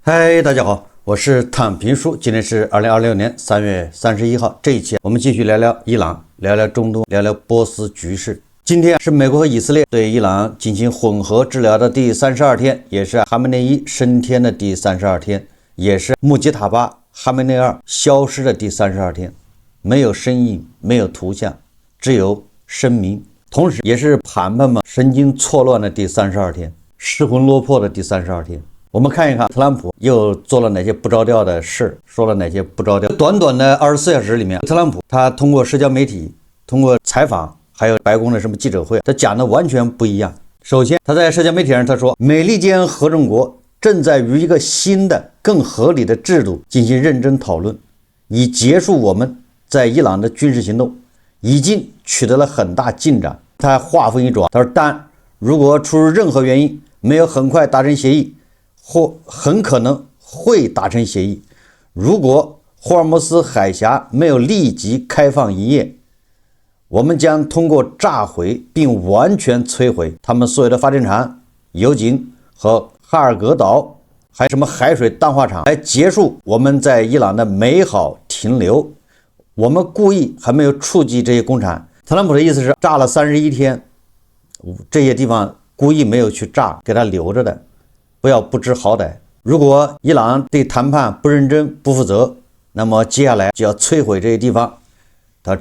嗨，大家好，我是躺平叔，今天是2026年3月31号。这一期我们继续聊聊伊朗，聊聊中东，聊聊波斯局势。今天是美国和以色列对伊朗进行混合治疗的第32天，也是哈梅内伊升天的第32天，也是穆吉塔巴·哈梅内尔消失的第32天。没有身影，没有图像，只有声明。同时也是盘盘们神经错乱的第32天，失魂落魄的第32天。我们看一看特朗普又做了哪些不着调的事，说了哪些不着调。短短的24小时里面，特朗普他通过社交媒体，通过采访，还有白宫的什么记者会，他讲的完全不一样。首先，他在社交媒体上他说，美利坚合众国正在与一个新的、更合理的制度进行认真讨论，以结束我们在伊朗的军事行动，已经取得了很大进展。他话锋一转，他说，但如果出于任何原因没有很快达成协议，或很可能会达成协议。如果霍尔木斯海峡没有立即开放营业，我们将通过炸毁并完全摧毁他们所有的发电厂、油井和哈尔格岛，还有什么海水淡化厂，来结束我们在伊朗的美好停留。我们故意还没有触及这些工厂。特朗普的意思是，炸了31天，这些地方故意没有去炸，给他留着的。不要不知好歹。如果伊朗对谈判不认真、不负责，那么接下来就要摧毁这些地方。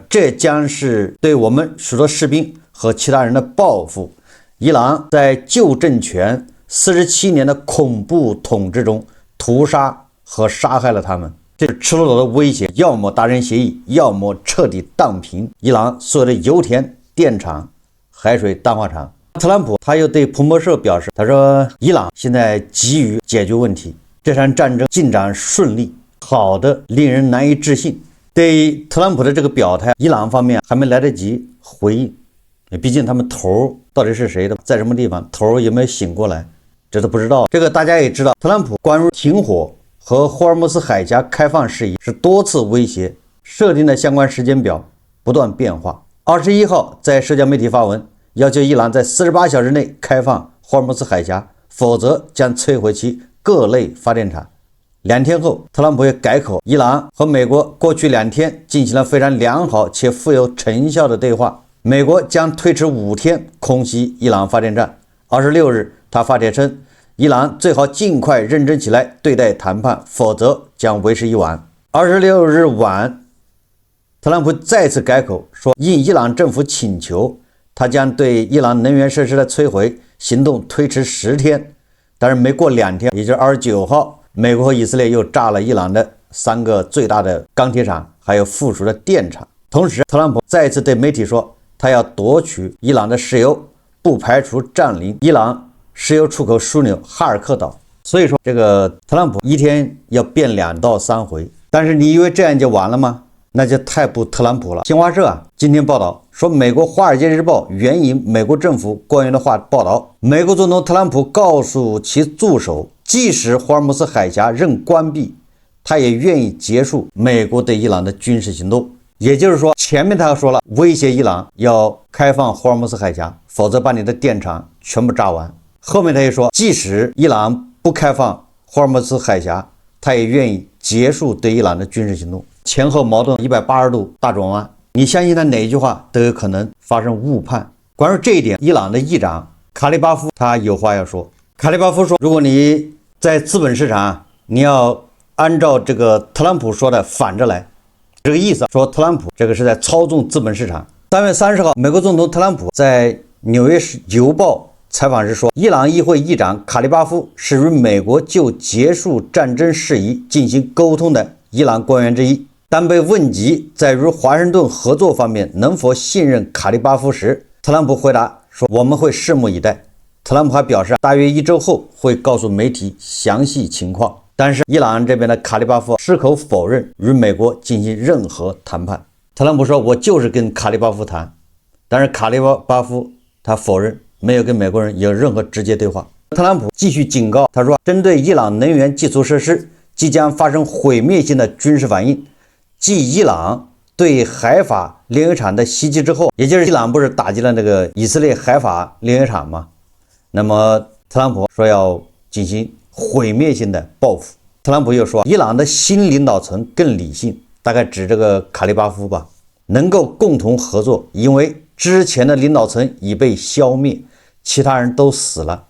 这将是对我们许多士兵和其他人的报复。伊朗在旧政权47年的恐怖统治中屠杀和杀害了他们，这是赤裸裸的威胁，要么达成协议，要么彻底荡平伊朗所有的油田、电厂、海水淡化厂。特朗普他又对彭博社表示，他说伊朗现在急于解决问题，这场战争进展顺利，好的令人难以置信。对特朗普的这个表态，伊朗方面还没来得及回应，毕竟他们头到底是谁的，在什么地方，头有没有醒过来，这都不知道。这个大家也知道，特朗普关于停火和霍尔木斯海峡开放事宜是多次威胁，设定的相关时间表不断变化。21号在社交媒体发文，要求伊朗在48小时内开放霍尔木斯海峡，否则将摧毁其各类发电厂。2天后，特朗普也改口，伊朗和美国过去2天进行了非常良好且富有成效的对话，美国将推迟5天空袭伊朗发电站。26日，他发帖称，伊朗最好尽快认真起来对待谈判，否则将为时已晚。26日晚，特朗普再次改口说，应伊朗政府请求，他将对伊朗能源设施的摧毁行动推迟10天，但是没过2天，也就是29号，美国和以色列又炸了伊朗的3个最大的钢铁厂，还有附属的电厂。同时，特朗普再次对媒体说，他要夺取伊朗的石油，不排除占领伊朗石油出口枢纽哈尔克岛。所以说，这个特朗普一天要变2到3回。但是你以为这样就完了吗？那就太不特朗普了。新华社今天报道说，美国《华尔街日报》援引美国政府官员的话报道，美国总统特朗普告诉其助手，即使霍尔木斯海峡仍关闭，他也愿意结束美国对伊朗的军事行动。也就是说，前面他说了威胁伊朗要开放霍尔木斯海峡，否则把你的电厂全部炸完。后面他又说，即使伊朗不开放霍尔木斯海峡，他也愿意结束对伊朗的军事行动。前后矛盾180度大转弯，你相信他哪一句话都有可能发生误判。关于这一点，伊朗的议长卡利巴夫他有话要说。卡利巴夫说，如果你在资本市场，你要按照这个特朗普说的反着来，这个意思说特朗普这个是在操纵资本市场。3月30号，美国总统特朗普在纽约邮报采访时说，伊朗议会议长卡利巴夫是与美国就结束战争事宜进行沟通的伊朗官员之一。当被问及在与华盛顿合作方面能否信任卡利巴夫时，特朗普回答说，我们会拭目以待。特朗普还表示，大约1周后会告诉媒体详细情况。但是伊朗这边的卡利巴夫矢口否认与美国进行任何谈判。特朗普说，我就是跟卡利巴夫谈，但是卡利巴夫他否认没有跟美国人有任何直接对话。特朗普继续警告，他说，针对伊朗能源基础设施即将发生毁灭性的军事反应，继伊朗对海法炼油厂的袭击之后，也就是伊朗不是打击了那个以色列海法炼油厂吗？那么特朗普说要进行毁灭性的报复。特朗普又说，伊朗的新领导层更理性，大概指这个卡利巴夫吧，能够共同合作，因为之前的领导层已被消灭，其他人都死了。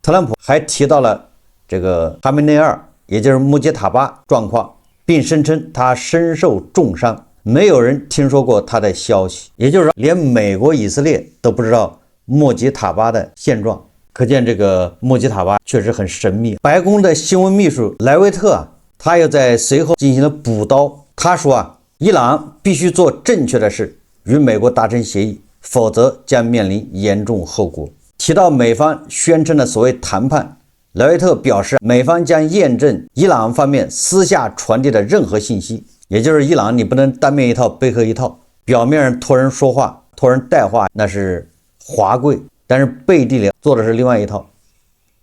特朗普还提到了这个哈梅内尔，也就是穆杰塔巴状况，并声称他身受重伤，没有人听说过他的消息，也就是说，连美国、以色列都不知道穆杰塔巴的现状。可见这个穆吉塔巴确实很神秘。白宫的新闻秘书莱维特他又在随后进行了补刀。他说伊朗必须做正确的事，与美国达成协议，否则将面临严重后果。提到美方宣称的所谓谈判，莱维特表示，美方将验证伊朗方面私下传递的任何信息，也就是伊朗你不能单面一套背后一套，表面上托人说话、托人带话，那是华贵。但是背地里做的是另外一套，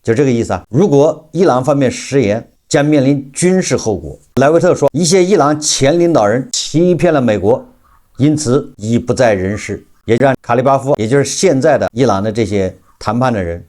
就这个意思如果伊朗方面食言，将面临军事后果。莱维特说，一些伊朗前领导人欺骗了美国，因此已不在人世。也让卡利巴夫，也就是现在的伊朗的这些谈判的人，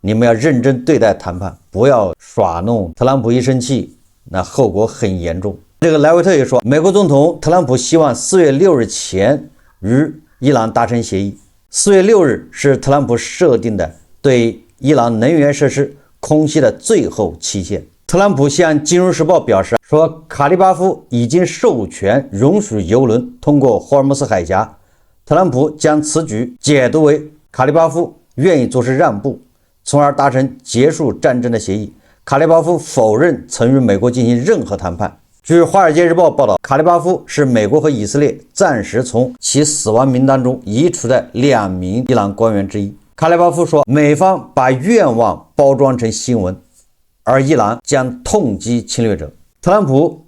你们要认真对待谈判，不要耍弄。特朗普一生气，那后果很严重。这个莱维特也说，美国总统特朗普希望4月6日前与伊朗达成协议。4月6日是特朗普设定的对伊朗能源设施空袭的最后期限。特朗普向《金融时报》表示说，卡利巴夫已经授权容许油轮通过霍尔木斯海峡。特朗普将此举解读为卡利巴夫愿意做出让步，从而达成结束战争的协议。卡利巴夫否认曾与美国进行任何谈判。据《华尔街日报》报道，卡利巴夫是美国和以色列暂时从其死亡名单中移除的2名伊朗官员之一。卡利巴夫说，美方把愿望包装成新闻，而伊朗将痛击侵略者。特朗普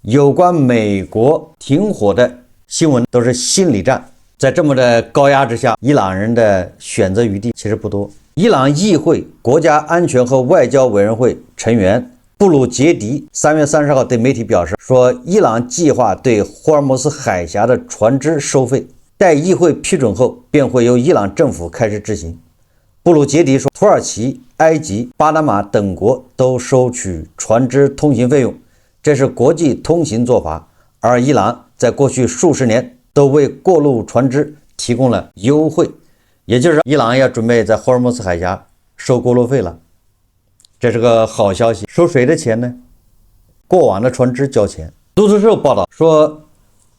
有关美国停火的新闻都是心理战，在这么的高压之下，伊朗人的选择余地其实不多。伊朗议会国家安全和外交委员会成员布鲁杰迪3月30号对媒体表示说，伊朗计划对霍尔木斯海峡的船只收费，待议会批准后便会由伊朗政府开始执行。布鲁杰迪说，土耳其、埃及、巴拿马等国都收取船只通行费用，这是国际通行做法，而伊朗在过去数十年都为过路船只提供了优惠，也就是伊朗要准备在霍尔木斯海峡收过路费了。这是个好消息。收谁的钱呢？过往的船只交钱。路透社报道说，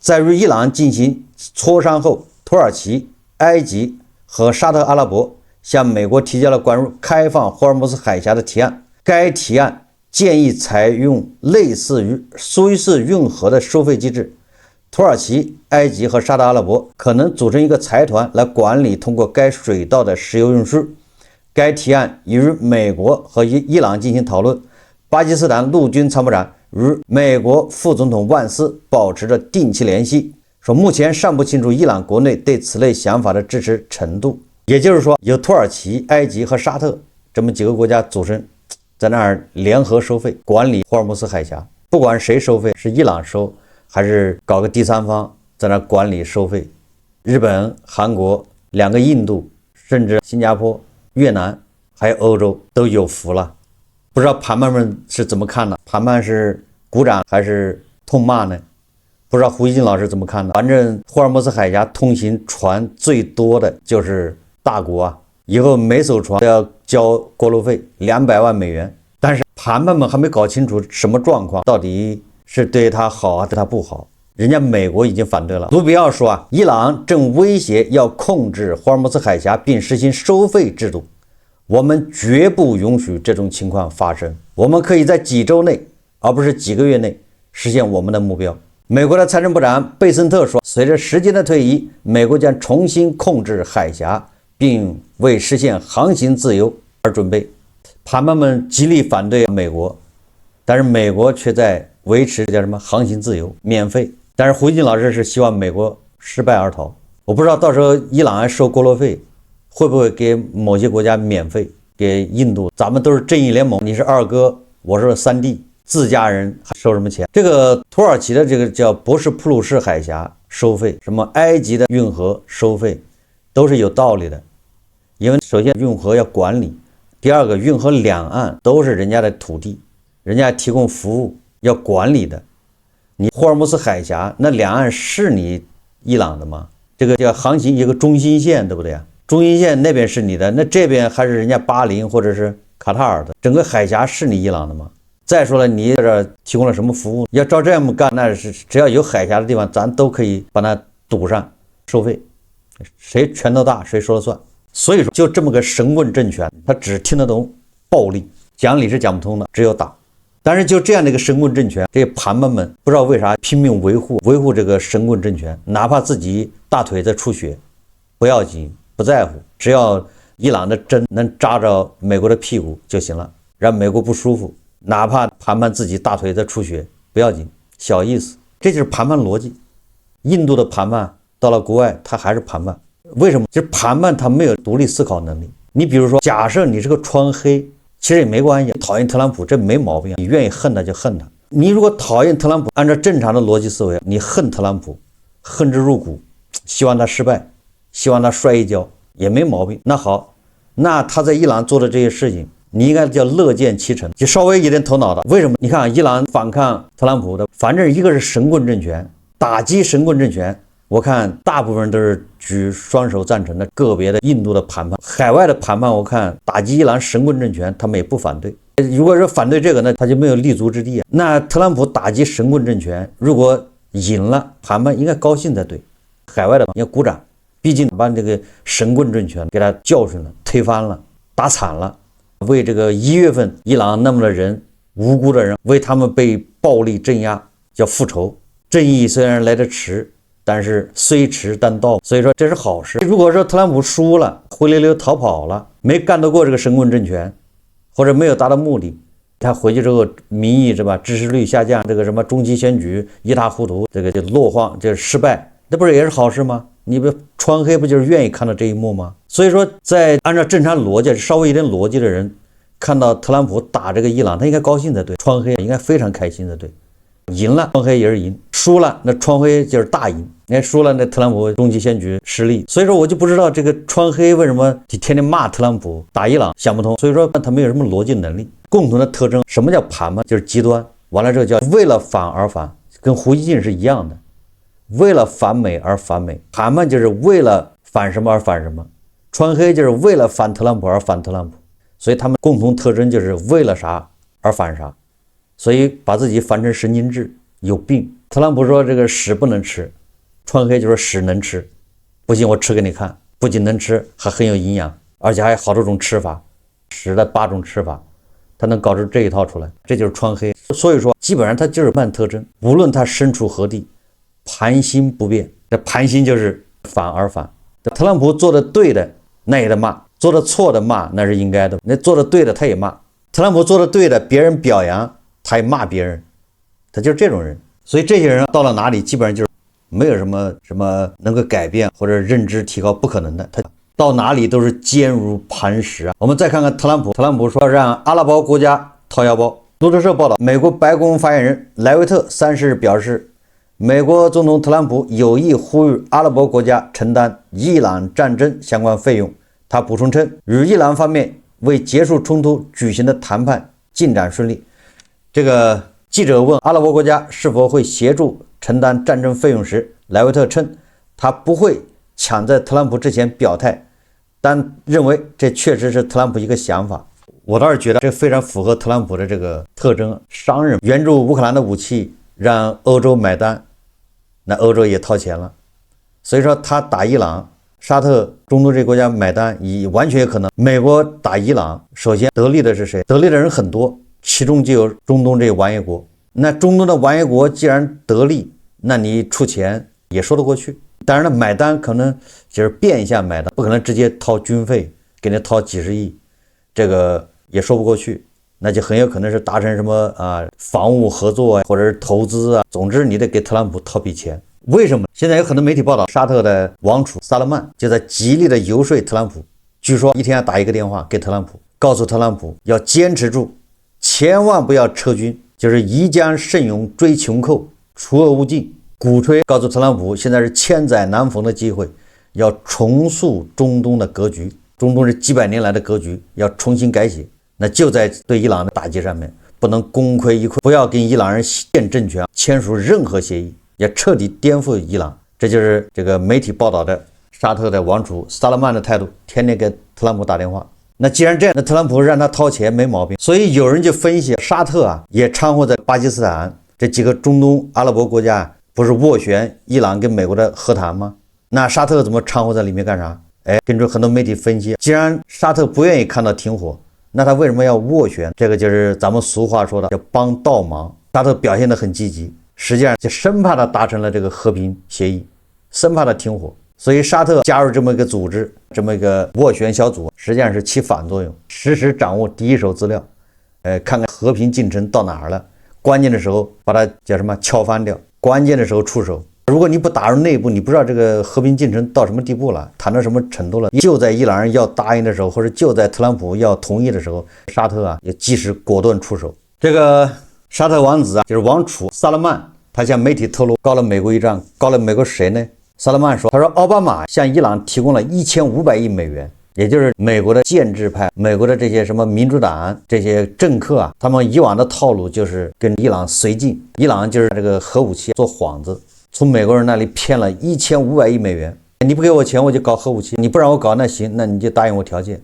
在与伊朗进行磋商后，土耳其、埃及和沙特阿拉伯向美国提交了关于开放霍尔木斯海峡的提案。该提案建议采用类似于苏伊士运河的收费机制。土耳其、埃及和沙特阿拉伯可能组成一个财团来管理通过该水道的石油运输。该提案已与美国和伊朗进行讨论。巴基斯坦陆军参谋长与美国副总统万斯保持着定期联系，说目前尚不清楚伊朗国内对此类想法的支持程度。也就是说，由土耳其、埃及和沙特这么几个国家组成，在那儿联合收费，管理霍尔木斯海峡。不管谁收费，是伊朗收还是搞个第三方在那儿管理收费。日本、韩国、2个印度，甚至新加坡、越南还有欧洲都有福了。不知道盘盘们是怎么看的？盘盘是鼓掌还是痛骂呢？不知道胡一金老师怎么看的？反正霍尔木斯海峡通行船最多的就是大国以后每艘船都要交过路费200万美元。但是盘盘们还没搞清楚什么状况，到底是对他好对他不好。人家美国已经反对了。卢比奥说伊朗正威胁要控制霍尔木斯海峡并实行收费制度，我们绝不允许这种情况发生。我们可以在几周内，而不是几个月内实现我们的目标。美国的财政部长贝森特说，随着时间的推移，美国将重新控制海峡，并为实现航行自由而准备。盘盘们极力反对美国，但是美国却在维持叫什么航行自由免费。但是胡一金老师是希望美国失败而逃。我不知道到时候伊朗还收过路费，会不会给某些国家免费，给印度。咱们都是正义联盟，你是二哥，我是三弟，自家人还收什么钱？这个土耳其的这个叫博什普鲁士海峡收费，什么埃及的运河收费，都是有道理的。因为首先运河要管理，第二个，运河两岸都是人家的土地，人家提供服务要管理的。你霍尔木兹海峡那两岸是你伊朗的吗？这个叫航行一个中心线，对不对啊？中心线那边是你的，那这边还是人家巴林或者是卡塔尔的，整个海峡是你伊朗的吗？再说了，你在这提供了什么服务？要照这么干，那是只要有海峡的地方，咱都可以把它堵上，收费，谁拳头大谁说了算。所以说，就这么个神棍政权，他只听得懂暴力，讲理是讲不通的，只有打。但是就这样的一个神棍政权，这些盘盘们不知道为啥拼命维护这个神棍政权，哪怕自己大腿在出血，不要紧，不在乎，只要伊朗的针能扎着美国的屁股就行了，让美国不舒服，哪怕盘盘自己大腿在出血不要紧，小意思。这就是盘盘逻辑。印度的盘盘到了国外，他还是盘盘。为什么？就是盘盘他没有独立思考能力。你比如说，假设你是个川黑，其实也没关系，讨厌特朗普这没毛病，你愿意恨他就恨他。你如果讨厌特朗普，按照正常的逻辑思维，你恨特朗普，恨之入骨，希望他失败，希望他摔一跤也没毛病。那好，那他在伊朗做的这些事情，你应该叫乐见其成，就稍微有点头脑的。为什么？你看伊朗反抗特朗普的，反正一个是神棍政权，打击神棍政权，我看大部分人都是举双手赞成的，个别的印度的盘盘，海外的盘盘，我看打击伊朗神棍政权，他们也不反对。如果说反对这个呢，他就没有立足之地啊。那特朗普打击神棍政权，如果赢了，盘盘应该高兴才对，海外的应该鼓掌，毕竟把这个神棍政权给他教训了，推翻了，打惨了，为这个1月份伊朗那么的人无辜的人，为他们被暴力镇压叫复仇。正义虽然来得迟，但是虽迟但到，所以说这是好事。如果说特朗普输了，灰溜溜逃跑了，没干得过这个神棍政权，或者没有达到目的，他回去之后民意是吧，支持率下降，这个什么中期选举一塌糊涂，这个就落荒，就是失败，那不是也是好事吗？你不川黑不就是愿意看到这一幕吗？所以说，在按照正常逻辑，稍微有点逻辑的人，看到特朗普打这个伊朗，他应该高兴才对，川黑应该非常开心才对。赢了，川黑也是赢；输了，那川黑就是大赢。你看输了，那特朗普中期选举失利。所以说，我就不知道这个川黑为什么天天骂特朗普打伊朗，想不通。所以说，他没有什么逻辑能力。共同的特征，什么叫盘嘛？就是极端。完了之后叫为了反而反，跟胡锡进是一样的，为了反美而反美。盘嘛就是为了反什么而反什么，川黑就是为了反特朗普而反特朗普。所以他们共同特征就是为了啥而反啥。所以把自己反成神经质，有病。特朗普说这个屎不能吃，川黑就说屎能吃，不信我吃给你看，不仅能吃，还很有营养，而且还有好多种吃法，屎的8种吃法，他能搞出这一套出来，这就是川黑。所以说，基本上他就是慢特征，无论他身处何地，盘心不变。这盘心就是反而反。特朗普做的对的，那也得骂；做的错的骂，那是应该的。那做的对的他也骂。特朗普做的对的，别人表扬，他也骂别人，他就是这种人。所以这些人到了哪里，基本上就是没有什么能够改变或者认知提高，不可能的。他到哪里都是坚如磐石啊。我们再看看特朗普，特朗普说让阿拉伯国家掏腰包。路透社报道，美国白宫发言人莱维特30日表示，美国总统特朗普有意呼吁阿拉伯国家承担伊朗战争相关费用。他补充称，与伊朗方面为结束冲突举行的谈判进展顺利。这个记者问阿拉伯国家是否会协助承担战争费用时，莱维特称他不会抢在特朗普之前表态，但认为这确实是特朗普一个想法。我倒是觉得这非常符合特朗普的这个特征，商人援助乌克兰的武器让欧洲买单，那欧洲也掏钱了，所以说他打伊朗，沙特、中东这国家买单也完全有可能。美国打伊朗，首先得利的是谁？得利的人很多，其中就有中东这个玩意国。那中东的玩意国既然得利，那你出钱也说得过去。当然了，买单可能就是变一下买单，不可能直接掏军费给你掏几十亿，这个也说不过去。那就很有可能是达成什么防务合作啊，或者是投资啊，总之你得给特朗普掏笔钱。为什么？现在有很多媒体报道，沙特的王储萨勒曼就在极力的游说特朗普，据说一天要打1个电话给特朗普，告诉特朗普要坚持住，千万不要撤军，就是宜将慎勇追穷寇，除恶务尽，鼓吹告诉特朗普现在是千载难逢的机会，要重塑中东的格局。中东这几百年来的格局要重新改写，那就在对伊朗的打击上面，不能功亏一篑，不要跟伊朗人现政权签署任何协议，要彻底颠覆伊朗。这就是这个媒体报道的沙特的王储萨勒曼的态度，天天给特朗普打电话。那既然这样，那特朗普让他掏钱没毛病。所以有人就分析，沙特啊也掺和在巴基斯坦这几个中东阿拉伯国家，不是斡旋伊朗跟美国的和谈吗？那沙特怎么掺和在里面干啥？根据很多媒体分析，既然沙特不愿意看到停火，那他为什么要斡旋？这个就是咱们俗话说的叫帮倒忙。沙特表现得很积极，实际上就生怕他达成了这个和平协议，生怕他停火。所以沙特加入这么一个组织，这么一个斡旋小组，实际上是起反作用，实时掌握第一手资料，看看和平进程到哪儿了，关键的时候把它叫什么敲翻掉，关键的时候出手。如果你不打入内部，你不知道这个和平进程到什么地步了，谈到什么程度了，就在伊朗人要答应的时候，或者就在特朗普要同意的时候，沙特啊也及时果断出手。这个沙特王子啊，就是王储萨勒曼，他向媒体透露告了美国一仗，告了美国谁呢？萨勒曼说，他说奥巴马向伊朗提供了1500亿美元，也就是美国的建制派，美国的这些什么民主党这些政客啊，他们以往的套路就是跟伊朗绥靖，伊朗就是这个核武器做幌子。从美国人那里骗了1500亿美元，你不给我钱我就搞核武器，你不让我搞那行，那你就答应我条件，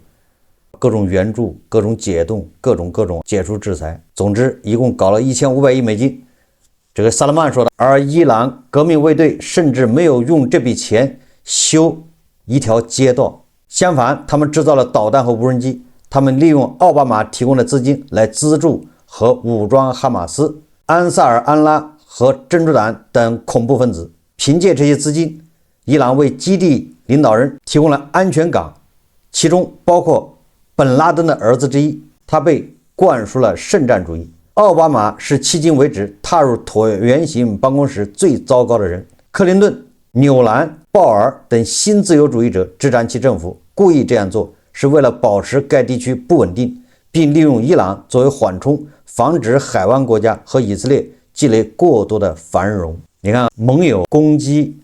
各种援助，各种解冻，各种解除制裁，总之一共搞了1500亿美金。这个萨勒曼说的，而伊朗革命卫队甚至没有用这笔钱修一条街道，相反他们制造了导弹和无人机，他们利用奥巴马提供的资金来资助和武装哈马斯、安萨尔安拉和真主党等恐怖分子。凭借这些资金，伊朗为基地领导人提供了安全港，其中包括本拉登的儿子之一，他被灌输了圣战主义。奥巴马是迄今为止踏入椭圆形办公室最糟糕的人。克林顿、纽兰、鲍尔等新自由主义者支持其政府，故意这样做是为了保持该地区不稳定，并利用伊朗作为缓冲，防止海湾国家和以色列积累过多的繁荣。你看，盟友攻击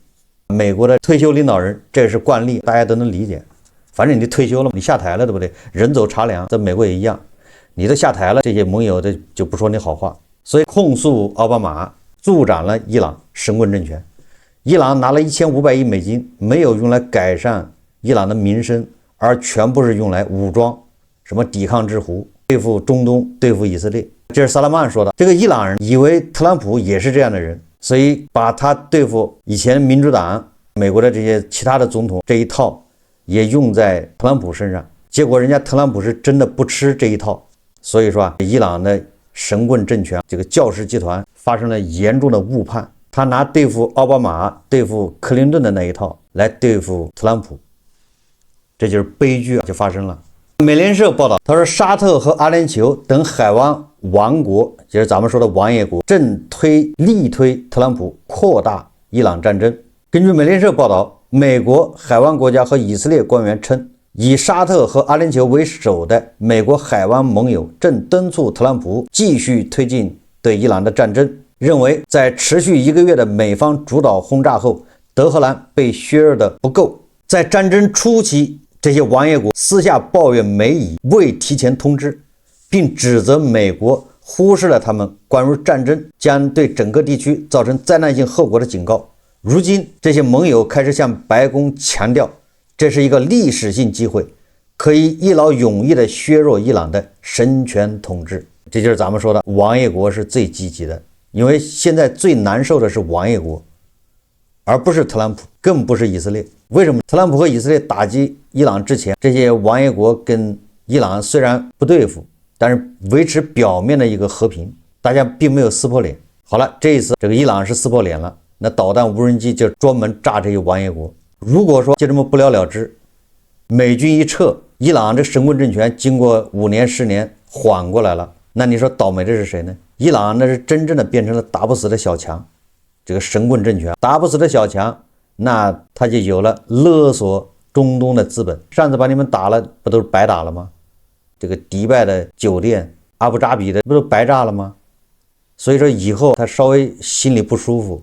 美国的退休领导人，这是惯例，大家都能理解。反正你退休了，你下台了，对不对？人走茶凉，在美国也一样，你都下台了，这些盟友的就不说你好话。所以控诉奥巴马助长了伊朗神棍政权。伊朗拿了1500亿美金，没有用来改善伊朗的民生，而全部是用来武装什么抵抗之狐，对付中东，对付以色列。这是萨勒曼说的。这个伊朗人以为特朗普也是这样的人，所以把他对付以前民主党、美国的这些其他的总统这一套也用在特朗普身上。结果人家特朗普是真的不吃这一套，所以说啊，伊朗的神棍政权这个教士集团发生了严重的误判，他拿对付奥巴马、对付克林顿的那一套来对付特朗普，这就是悲剧就发生了。美联社报道，他说沙特和阿联酋等海湾王国，就是咱们说的王爷国，正力推特朗普扩大伊朗战争。根据美联社报道，美国、海湾国家和以色列官员称，以沙特和阿联酋为首的美国海湾盟友正敦促特朗普继续推进对伊朗的战争，认为在持续1个月的美方主导轰炸后，德黑兰被削弱的不够。在战争初期，这些王爷国私下抱怨美以未提前通知，并指责美国忽视了他们关于战争将对整个地区造成灾难性后果的警告。如今，这些盟友开始向白宫强调，这是一个历史性机会，可以一劳永逸地削弱伊朗的神权统治。这就是咱们说的王爷国是最积极的，因为现在最难受的是王爷国，而不是特朗普，更不是以色列。为什么特朗普和以色列打击伊朗之前，这些王爷国跟伊朗虽然不对付，但是维持表面的一个和平，大家并没有撕破脸。好了，这一次这个伊朗是撕破脸了，那导弹无人机就专门炸这些王爷国。如果说就这么不了了之，美军一撤，伊朗这神棍政权经过5年10年缓过来了，那你说倒霉的是谁呢？伊朗那是真正的变成了打不死的小强，这个神棍政权打不死的小强，那他就有了勒索中东的资本。上次把你们打了，不都是白打了吗？这个迪拜的酒店、阿布扎比的不都白炸了吗？所以说以后他稍微心里不舒服，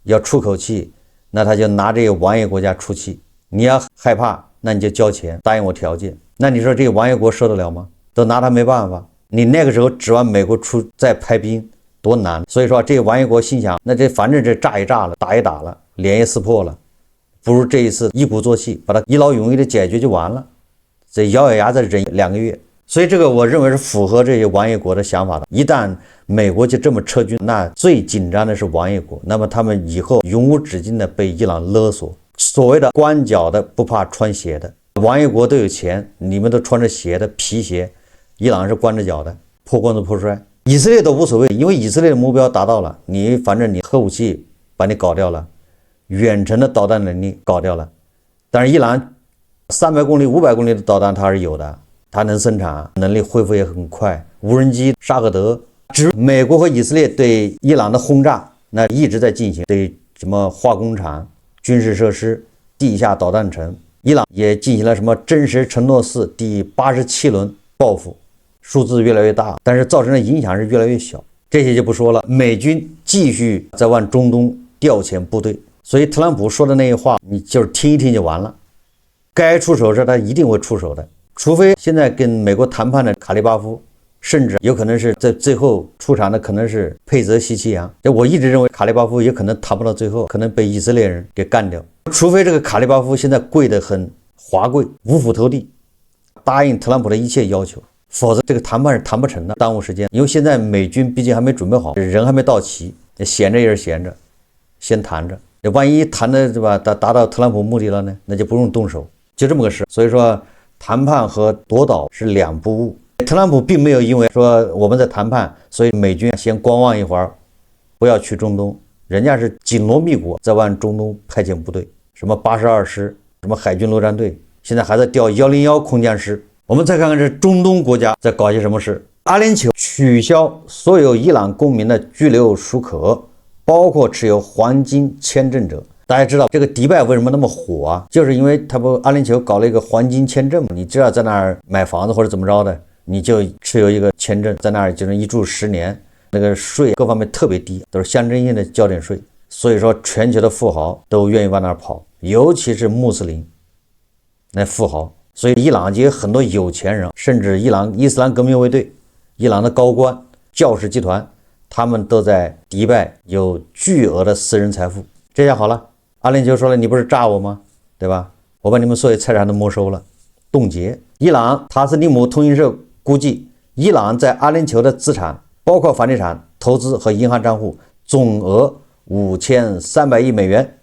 要出口气，那他就拿这些王爷国家出气。你要害怕那你就交钱，答应我条件。那你说这个王爷国受得了吗？都拿他没办法。你那个时候指望美国再派兵多难。所以说这个王爷国心想，那这反正这炸也炸了，打也打了，脸也撕破了，不如这一次一鼓作气，把它一劳永逸的解决就完了。这咬咬牙再忍2个月。所以这个我认为是符合这些王爷国的想法的。一旦美国就这么撤军，那最紧张的是王爷国，那么他们以后永无止境的被伊朗勒索。所谓的光脚的不怕穿鞋的，王爷国都有钱，你们都穿着鞋的皮鞋，伊朗是光着脚的，破罐子破摔。以色列都无所谓，因为以色列的目标达到了，你反正你核武器把你搞掉了，远程的导弹能力搞掉了，但是伊朗300公里、500公里的导弹它是有的。它能生产，能力恢复也很快。无人机沙赫德，美国和以色列对伊朗的轰炸，那一直在进行。对什么化工厂、军事设施、地下导弹城，伊朗也进行了什么真实承诺4第87轮报复，数字越来越大，但是造成的影响是越来越小。这些就不说了。美军继续在往中东调遣部队，所以特朗普说的那些话，你就是听一听就完了。该出手时他一定会出手的。除非现在跟美国谈判的卡利巴夫，甚至有可能是在最后出场的可能是佩泽西奇扬。我一直认为卡利巴夫也可能谈不到最后，可能被以色列人给干掉。除非这个卡利巴夫现在跪得很华贵，五体投地，答应特朗普的一切要求，否则这个谈判是谈不成的，耽误时间。因为现在美军毕竟还没准备好，人还没到齐，闲着也是闲着，先谈着。万一谈的对吧，达到特朗普目的了呢，那就不用动手，就这么个事。所以说。谈判和夺岛是2不误。特朗普并没有因为说我们在谈判，所以美军先观望一会儿，不要去中东。人家是紧锣密鼓在往中东派遣部队，什么82师，什么海军陆战队，现在还在调101空降师。我们再看看这中东国家在搞些什么事。阿联酋取消所有伊朗公民的居留许可，包括持有黄金签证者。大家知道这个迪拜为什么那么火啊？就是因为他不阿联酋搞了一个黄金签证嘛，你只要在那儿买房子或者怎么着的，你就持有一个签证，在那儿就是一住10年，那个税各方面特别低，都是象征性的交点税。所以说全球的富豪都愿意往那儿跑，尤其是穆斯林那富豪。所以伊朗就有很多有钱人，甚至伊斯兰革命卫队、伊朗的高官、教士集团，他们都在迪拜有巨额的私人财富。这下好了。阿联酋说了，你不是炸我吗？对吧？我把你们所有财产都没收了，冻结。伊朗塔斯尼姆通讯社估计，伊朗在阿联酋的资产，包括房地产投资和银行账户，总额5300亿美元。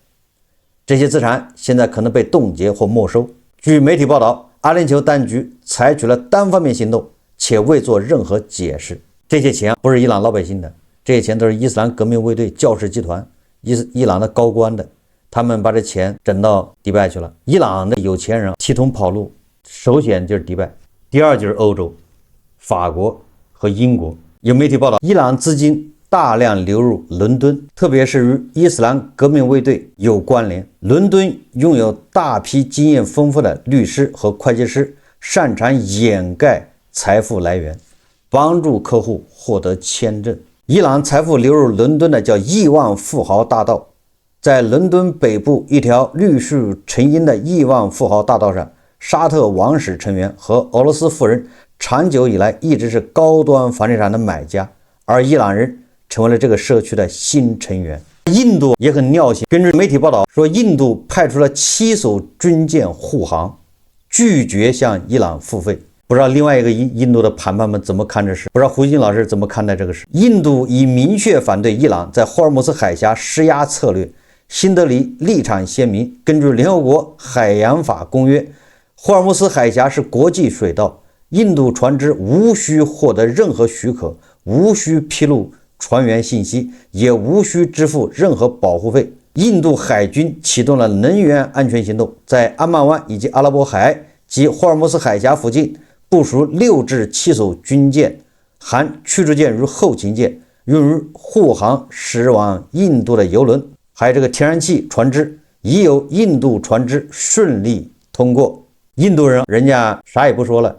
这些资产现在可能被冻结或没收。据媒体报道，阿联酋当局采取了单方面行动，且未做任何解释。这些钱不是伊朗老百姓的，这些钱都是伊斯兰革命卫队、教士集团、伊朗的高官的。他们把这钱整到迪拜去了。伊朗的有钱人提桶跑路，首选就是迪拜，第二就是欧洲，法国和英国。有媒体报道，伊朗资金大量流入伦敦，特别是与伊斯兰革命卫队有关联。伦敦拥有大批经验丰富的律师和会计师，擅长掩盖财富来源，帮助客户获得签证。伊朗财富流入伦敦的叫亿万富豪大道。在伦敦北部一条绿树成荫的亿万富豪大道上，沙特王室成员和俄罗斯富人长久以来一直是高端房地产的买家，而伊朗人成为了这个社区的新成员。印度也很尿性，根据媒体报道说，印度派出了7艘军舰护航，拒绝向伊朗付费。不知道另外一个印度的盘盘们怎么看这事？不知道胡金老师怎么看待这个事？印度已明确反对伊朗在霍尔木兹海峡施压策略。新德里立场鲜明，根据联合国海洋法公约，霍尔木兹海峡是国际水道，印度船只无需获得任何许可，无需披露船员信息，也无需支付任何保护费。印度海军启动了能源安全行动，在安曼湾以及阿拉伯海及霍尔木兹海峡附近部署6至7艘军舰，含驱逐舰与后勤舰，用于护航驶往印度的油轮。还有这个天然气船只，已有印度船只顺利通过。印度人家啥也不说了，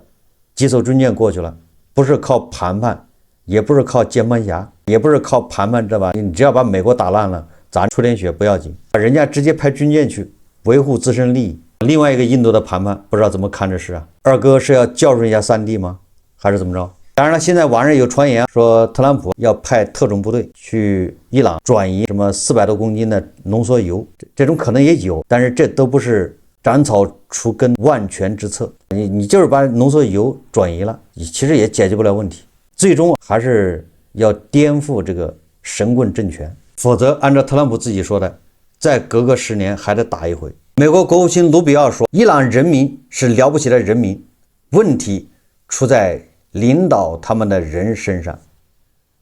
几艘军舰过去了，不是靠谈判，也不是靠键盘侠，也不是靠谈判，知道吧？你只要把美国打烂了，咱出点血不要紧，人家直接派军舰去维护自身利益，另外一个印度的谈判不知道怎么看这事啊？二哥是要教训一下三弟吗？还是怎么着？当然了，现在网上有传言说特朗普要派特种部队去伊朗转移什么400多公斤的浓缩铀，这种可能也有，但是这都不是斩草除根万全之策。你就是把浓缩铀转移了，其实也解决不了问题，最终还是要颠覆这个神棍政权，否则按照特朗普自己说的，再隔个10年还得打一回。美国国务卿卢比奥说，伊朗人民是了不起的人民，问题出在领导他们的人身上，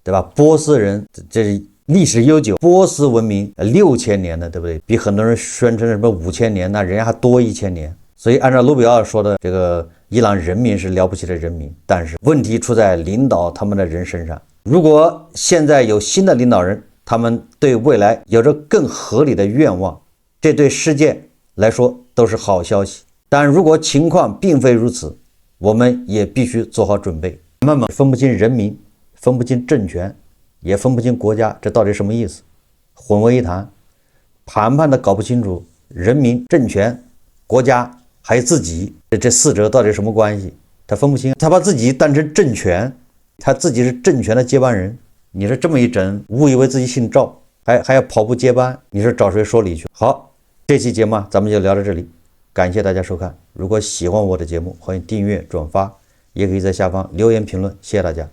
对吧？波斯人这是历史悠久，波斯文明6000年的，对不对？比很多人宣称什么5000年，那人家还多1000年。所以按照卢比奥说的，这个伊朗人民是了不起的人民，但是问题出在领导他们的人身上。如果现在有新的领导人，他们对未来有着更合理的愿望，这对世界来说都是好消息。但如果情况并非如此，我们也必须做好准备。慢慢分不清人民，分不清政权，也分不清国家，这到底什么意思？混为一谈，谈判的搞不清楚，人民、政权、国家还有自己，这4者到底什么关系？他分不清，他把自己当成政权，他自己是政权的接班人。你说这么一整，误以为自己姓赵，还要跑步接班，你说找谁说理去？好，这期节目咱们就聊到这里。感谢大家收看，如果喜欢我的节目，欢迎订阅、转发，也可以在下方留言评论，谢谢大家。